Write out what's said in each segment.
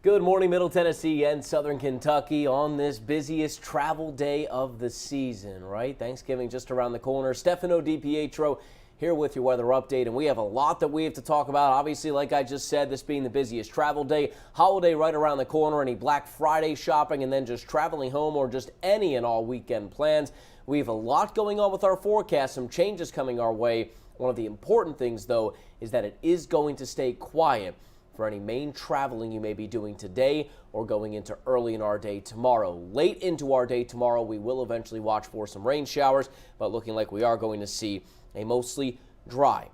Good morning, Middle Tennessee and Southern Kentucky on this busiest travel day of the season, right? Thanksgiving just around the corner. Stefano DiPietro here with your weather update, and we have a lot that we have to talk about. Obviously, like I just said, this being the busiest travel day, holiday right around the corner, any Black Friday shopping, and then just traveling home or just any and all weekend plans. We have a lot going on with our forecast, some changes coming our way. One of the important things, though, is that it is going to stay quiet for any main traveling you may be doing today or going into early in our day tomorrow. Late into our day tomorrow, we will eventually watch for some rain showers, but looking like we are going to see a mostly dry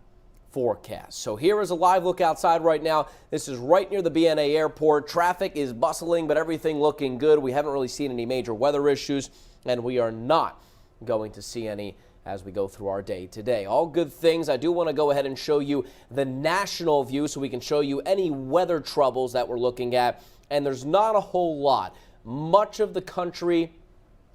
forecast. So here is a live look outside right now. This is right near the BNA airport. Traffic is bustling, but everything looking good. We haven't really seen any major weather issues, and we are not going to see any as we go through our day today. All good things. I do want to go ahead and show you the national view so we can show you any weather troubles that we're looking at. And there's not a whole lot. Much of the country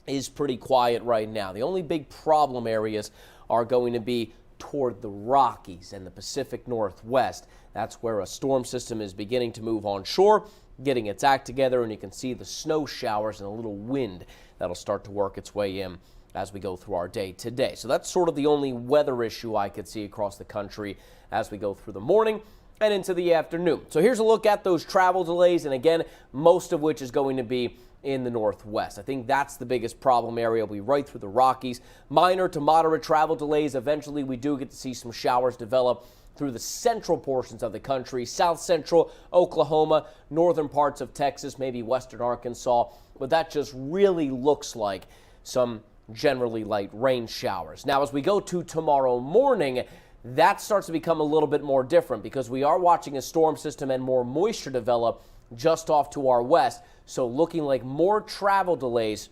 is pretty quiet right now. The only big problem areas are going to be toward the Rockies and the Pacific Northwest. That's where a storm system is beginning to move onshore, getting its act together, and you can see the snow showers and a little wind that'll start to work its way in as we go through our day today. So that's sort of the only weather issue I could see across the country as we go through the morning and into the afternoon. So here's a look at those travel delays, and again, most of which is going to be in the Northwest. I think that's the biggest problem area. We'll be right through the Rockies. Minor to moderate travel delays. Eventually, we do get to see some showers develop through the central portions of the country, south central Oklahoma, northern parts of Texas, maybe western Arkansas, but that just really looks like some generally light rain showers. Now, as we go to tomorrow morning, that starts to become a little bit more different because we are watching a storm system and more moisture develop just off to our west. So looking like more travel delays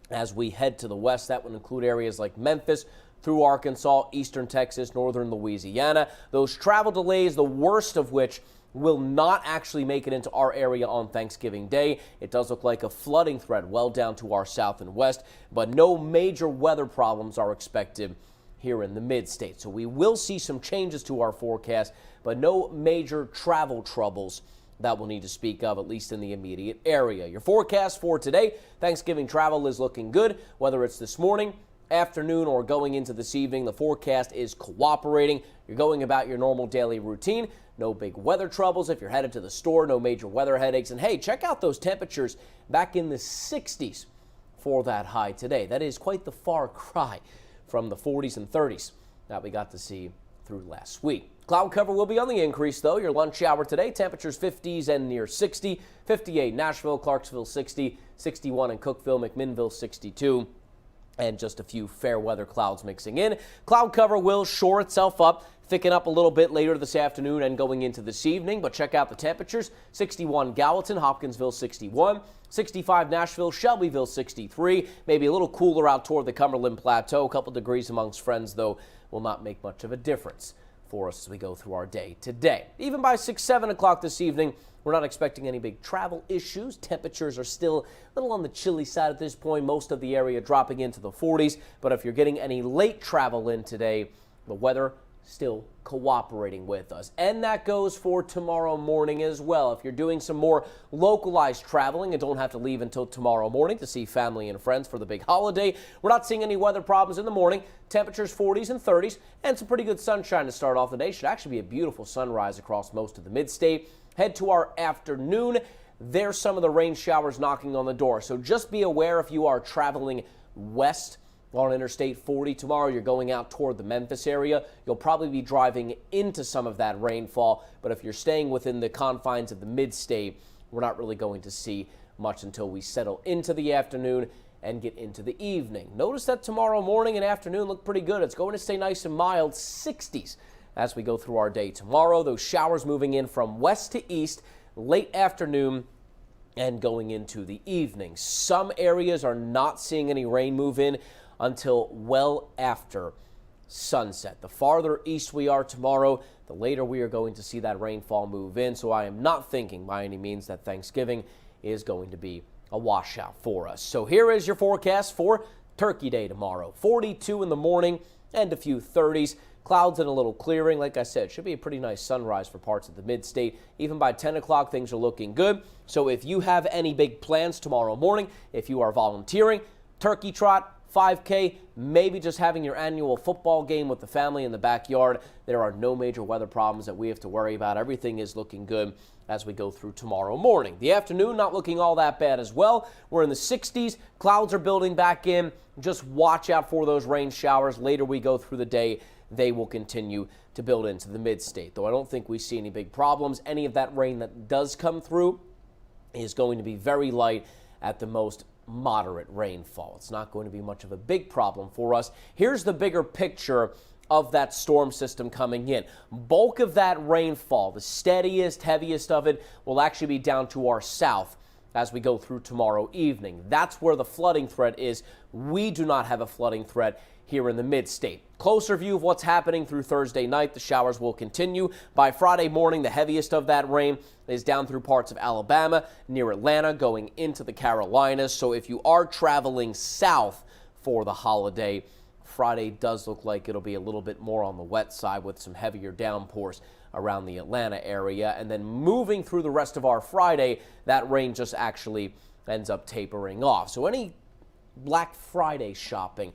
as we head to the west. That would include areas like Memphis through Arkansas, eastern Texas, northern Louisiana. Those travel delays, the worst of which will not actually make it into our area on Thanksgiving Day. It does look like a flooding threat well down to our south and west, but no major weather problems are expected here in the mid-state. So we will see some changes to our forecast, but no major travel troubles that we'll need to speak of, at least in the immediate area. Your forecast for today, Thanksgiving travel is looking good, whether it's this morning, afternoon, or going into this evening. The forecast is cooperating. You're going about your normal daily routine. No big weather troubles if you're headed to the store, no major weather headaches. And hey, check out those temperatures back in the 60s for that high today. That is quite the far cry from the 40s and 30s that we got to see through last week. Cloud cover will be on the increase, though. Your lunch hour today, temperatures 50s and near 60. 58 Nashville, Clarksville 60, 61 in Cookeville, McMinnville 62. And just a few fair weather clouds mixing in. Cloud cover will shore itself up, thicken up a little bit later this afternoon and going into this evening. But check out the temperatures. 61 Gallatin, Hopkinsville 61, 65 Nashville, Shelbyville 63. Maybe a little cooler out toward the Cumberland Plateau. A couple degrees amongst friends, though, will not make much of a difference for us as we go through our day today. Even by 6, 7 o'clock this evening, we're not expecting any big travel issues. Temperatures are still a little on the chilly side at this point. Most of the area dropping into the 40s. But if you're getting any late travel in today, the weather still cooperating with us. And that goes for tomorrow morning as well. If you're doing some more localized traveling and don't have to leave until tomorrow morning to see family and friends for the big holiday, we're not seeing any weather problems in the morning. Temperatures 40s and 30s and some pretty good sunshine to start off the day. Should actually be a beautiful sunrise across most of the mid-state. Head to our afternoon. There's some of the rain showers knocking on the door. So just be aware if you are traveling west on Interstate 40 tomorrow, you're going out toward the Memphis area, you'll probably be driving into some of that rainfall. But if you're staying within the confines of the mid-state, we're not really going to see much until we settle into the afternoon and get into the evening. Notice that tomorrow morning and afternoon look pretty good. It's going to stay nice and mild, 60s. As we go through our day tomorrow, those showers moving in from west to east, late afternoon and going into the evening. Some areas are not seeing any rain move in until well after sunset. The farther east we are tomorrow, the later we are going to see that rainfall move in. So I am not thinking by any means that Thanksgiving is going to be a washout for us. So here is your forecast for Turkey Day tomorrow. 42 in the morning and a few 30s. Clouds and a little clearing. Like I said, should be a pretty nice sunrise for parts of the mid-state. Even by 10 o'clock, things are looking good. So if you have any big plans tomorrow morning, if you are volunteering, turkey trot, 5K, maybe just having your annual football game with the family in the backyard, there are no major weather problems that we have to worry about. Everything is looking good as we go through tomorrow morning. The afternoon not looking all that bad as well. We're in the 60s. Clouds are building back in. Just watch out for those rain showers. Later we go through the day, they will continue to build into the mid-state. Though I don't think we see any big problems. Any of that rain that does come through is going to be very light, at the most moderate rainfall. It's not going to be much of a big problem for us. Here's the bigger picture of that storm system coming in. Bulk of that rainfall, the steadiest, heaviest of it, will actually be down to our south as we go through tomorrow evening. That's where the flooding threat is. We do not have a flooding threat here in the mid-state. Closer view of what's happening through Thursday night. The showers will continue. By Friday morning, the heaviest of that rain is down through parts of Alabama, near Atlanta, going into the Carolinas. So if you are traveling south for the holiday, Friday does look like it'll be a little bit more on the wet side with some heavier downpours around the Atlanta area. And then moving through the rest of our Friday, that rain just actually ends up tapering off. So any Black Friday shopping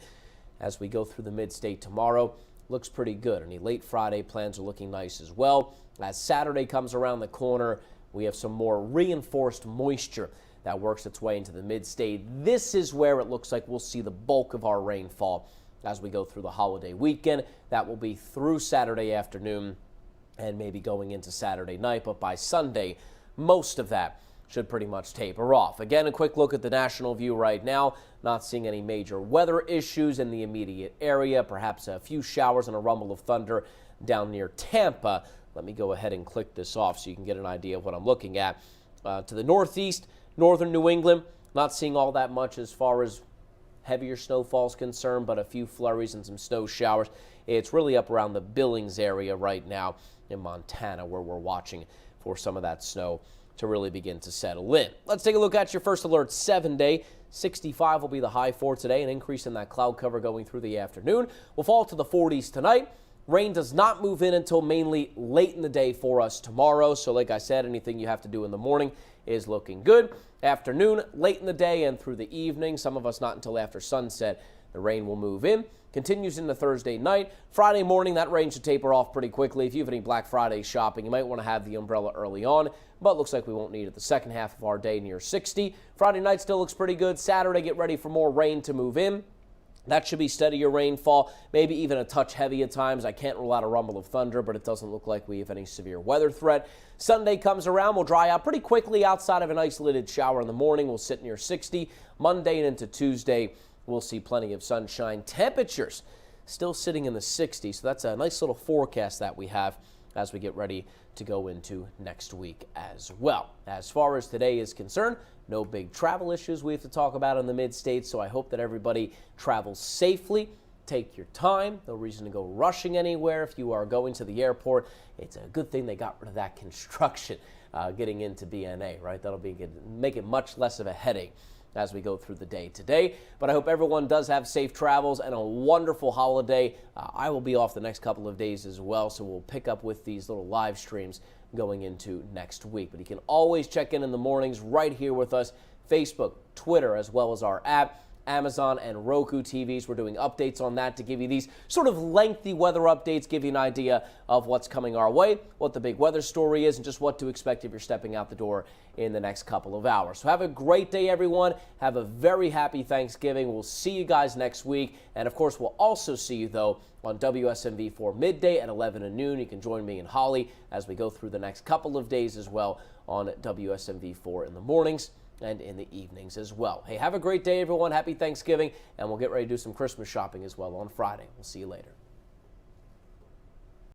as we go through the mid-state tomorrow looks pretty good. Any late Friday plans are looking nice as well. As Saturday comes around the corner, we have some more reinforced moisture that works its way into the mid-state. This is where it looks like we'll see the bulk of our rainfall as we go through the holiday weekend. That will be through Saturday afternoon and maybe going into Saturday night, but by Sunday, most of that should pretty much taper off. Again, a quick look at the national view right now. Not seeing any major weather issues in the immediate area. Perhaps a few showers and a rumble of thunder down near Tampa. Let me go ahead and click this off so you can get an idea of what I'm looking at. To the northeast, northern New England, not seeing all that much as far as heavier snowfall is concerned, but a few flurries and some snow showers. It's really up around the Billings area right now in Montana where we're watching for some of that snow to really begin to settle in. Let's take a look at your first alert 7-day. 65 will be the high for today, an increase in that cloud cover going through the afternoon. We'll fall to the 40s tonight. Rain does not move in until mainly late in the day for us tomorrow. So like I said, anything you have to do in the morning is looking good. Afternoon, late in the day and through the evening, some of us not until after sunset, the rain will move in. Continues into Thursday night. Friday morning, that rain should taper off pretty quickly. If you have any Black Friday shopping, you might want to have the umbrella early on, but looks like we won't need it the second half of our day near 60. Friday night still looks pretty good. Saturday, get ready for more rain to move in. That should be steadier rainfall, maybe even a touch heavy at times. I can't rule out a rumble of thunder, but it doesn't look like we have any severe weather threat. Sunday comes around, we'll dry out pretty quickly outside of an isolated shower in the morning. We'll sit near 60. Monday and into Tuesday, we'll see plenty of sunshine. Temperatures still sitting in the 60s, so that's a nice little forecast that we have as we get ready to go into next week as well. As far as today is concerned, no big travel issues we have to talk about in the mid-state, so I hope that everybody travels safely. Take your time. No reason to go rushing anywhere. If you are going to the airport, it's a good thing they got rid of that construction getting into BNA, right? That'll make it much less of a headache as we go through the day today. But I hope everyone does have safe travels and a wonderful holiday. I will be off the next couple of days as well, so we'll pick up with these little live streams going into next week. But you can always check in the mornings right here with us, Facebook, Twitter, as well as our app. Amazon and Roku TVs. We're doing updates on that to give you these sort of lengthy weather updates, give you an idea of what's coming our way, what the big weather story is, and just what to expect if you're stepping out the door in the next couple of hours. So have a great day, everyone. Have a very happy Thanksgiving. We'll see you guys next week. And, of course, we'll also see you, though, on WSMV for midday at 11 and noon. You can join me and Holly as we go through the next couple of days as well on WSMV4 in the mornings and in the evenings as well. Hey, have a great day, everyone. Happy Thanksgiving, and we'll get ready to do some Christmas shopping as well on Friday. We'll see you later.